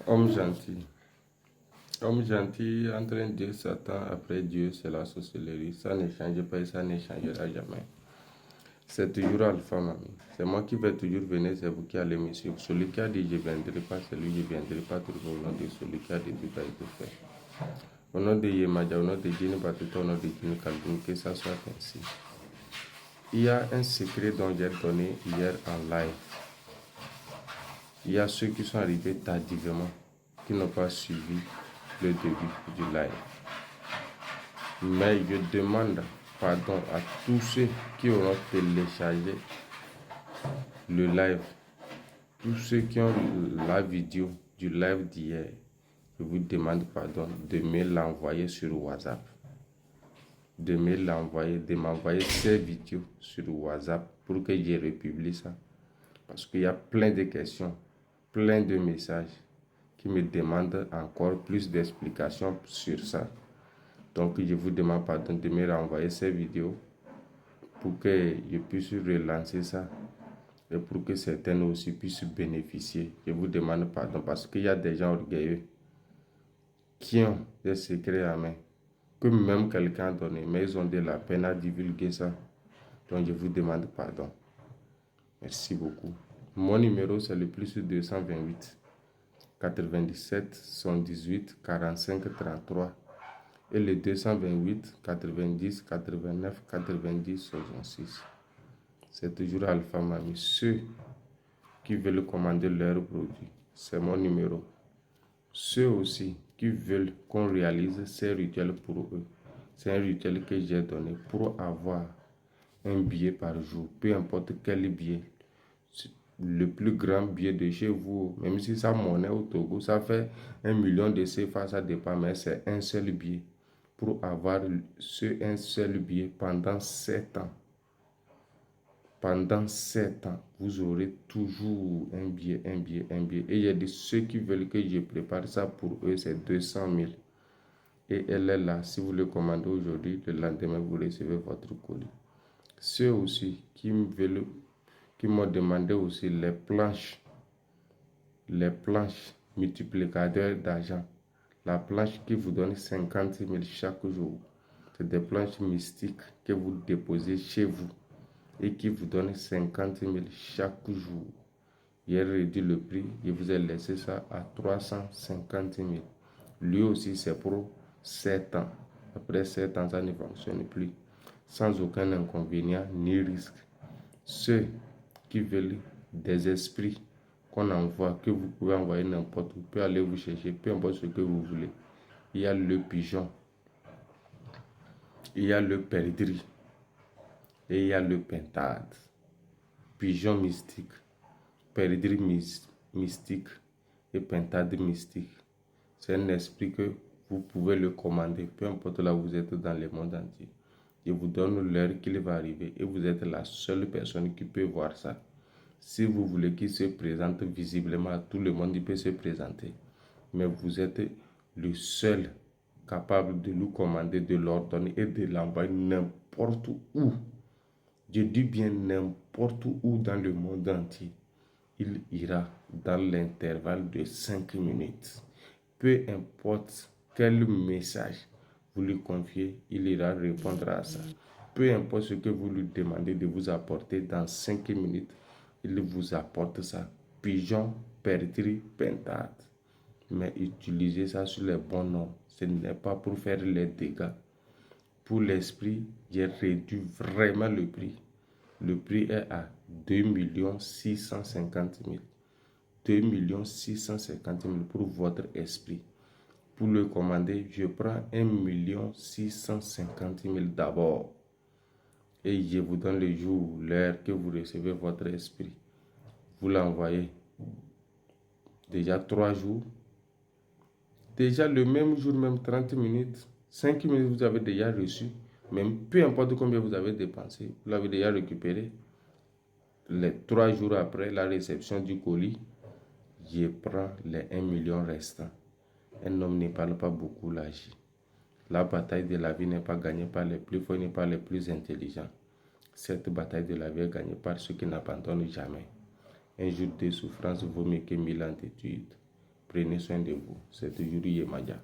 Homme gentil. Homme gentil, entre Dieu, Satan, après Dieu, c'est la sorcellerie. Ça ne change pas et ça ne changera jamais. C'est toujours Alpha, mamie. C'est moi qui vais toujours venir, c'est vous qui allez me suivre. Celui qui a dit je ne viendrai pas, c'est lui qui ne viendrai pas trouver au nom de celui qui a dit tout a été fait. Au nom de Yemaja, au nom de Djinn Batuta, au nom de Djinn Kaldoum, que ça soit ainsi. Il y a un secret dont j'ai donné hier en live. Il y a ceux qui sont arrivés tardivement, qui n'ont pas suivi le début du live. Mais je demande pardon à tous ceux qui auront téléchargé le live, tous ceux qui ont la vidéo du live d'hier. Je vous demande pardon de me l'envoyer sur WhatsApp. De m'envoyer ces vidéos sur WhatsApp pour que je republie ça. Parce qu'il y a plein de questions, plein de messages qui me demandent encore plus d'explications sur ça. Donc je vous demande pardon de me renvoyer ces vidéos pour que je puisse relancer ça et pour que certains aussi puissent bénéficier. Je vous demande pardon parce qu'il y a des gens orgueilleux qui ont des secrets à main que même quelqu'un a donné, mais ils ont de la peine à divulguer ça. Donc je vous demande pardon. Merci beaucoup. Mon numéro c'est le plus 228 97 118 45 33 et le 228 90 89 90 66. C'est toujours Alpha Mami. Ceux qui veulent commander leurs produits, c'est mon numéro. Ceux aussi qui veulent qu'on réalise ces rituels pour eux, c'est un rituel que j'ai donné pour avoir un billet par jour, peu importe quel billet. Le plus grand billet de chez vous, même si ça monnaie au Togo, ça fait 1 million de CFA, ça dépend, mais c'est un seul billet. Pour avoir un seul billet pendant 7 ans. Pendant 7 ans, vous aurez toujours un billet. Et il y a de ceux qui veulent que je prépare ça pour eux, c'est 200 000. Et elle est là. Si vous le commandez aujourd'hui, le lendemain, vous recevez votre colis. Ceux aussi qui m'ont demandé aussi les planches multiplicateurs d'argent. La planche qui vous donne 50 000 chaque jour. C'est des planches mystiques que vous déposez chez vous et qui vous donne 50 000 chaque jour. J'ai réduit le prix, je vous ai laissé ça à 350 000. Lui aussi, c'est pour 7 ans. Après 7 ans, ça ne fonctionne plus. Sans aucun inconvénient ni risque. Ceux qui veulent des esprits qu'on envoie, que vous pouvez envoyer n'importe où, vous pouvez aller vous chercher, peu importe ce que vous voulez. Il y a le pigeon, il y a le perdrix et il y a le pentade. Pigeon mystique, perdrix mystique et pentade mystique. C'est un esprit que vous pouvez le commander, peu importe là où vous êtes dans le monde entier. Je vous donne l'heure qu'il va arriver et vous êtes la seule personne qui peut voir ça. Si vous voulez qu'il se présente visiblement à tout le monde, il peut se présenter. Mais vous êtes le seul capable de nous commander, de l'ordonner et de l'envoyer n'importe où. Je dis bien n'importe où dans le monde entier. Il ira dans l'intervalle de 5 minutes. Peu importe quel message vous lui confiez, il ira répondre à ça. Peu importe ce que vous lui demandez de vous apporter dans 5 minutes, il vous apporte ça. Pigeon, perdrix, pentade. Mais utilisez ça sur les bons noms. Ce n'est pas pour faire les dégâts. Pour l'esprit, j'ai réduit vraiment le prix. Le prix est à 2 650 000. 2 650 000 pour votre esprit. Pour le commander, je prends 1 650 000 d'abord. Et je vous donne le jour, l'heure que vous recevez votre esprit. Vous l'envoyez. Déjà 3 jours. Déjà le même jour, même 30 minutes. 5 minutes, vous avez déjà reçu. Même peu importe combien vous avez dépensé, vous l'avez déjà récupéré. Les 3 jours après la réception du colis, je prends les 1 million restants. Un homme ne parle pas beaucoup l'agit. La bataille de la vie n'est pas gagnée par les plus forts, ni par les plus intelligents. Cette bataille de la vie est gagnée par ceux qui n'abandonnent jamais. Un jour de souffrance vaut mieux que 1000 ans d'études. Prenez soin de vous. C'est toujours Yemaja.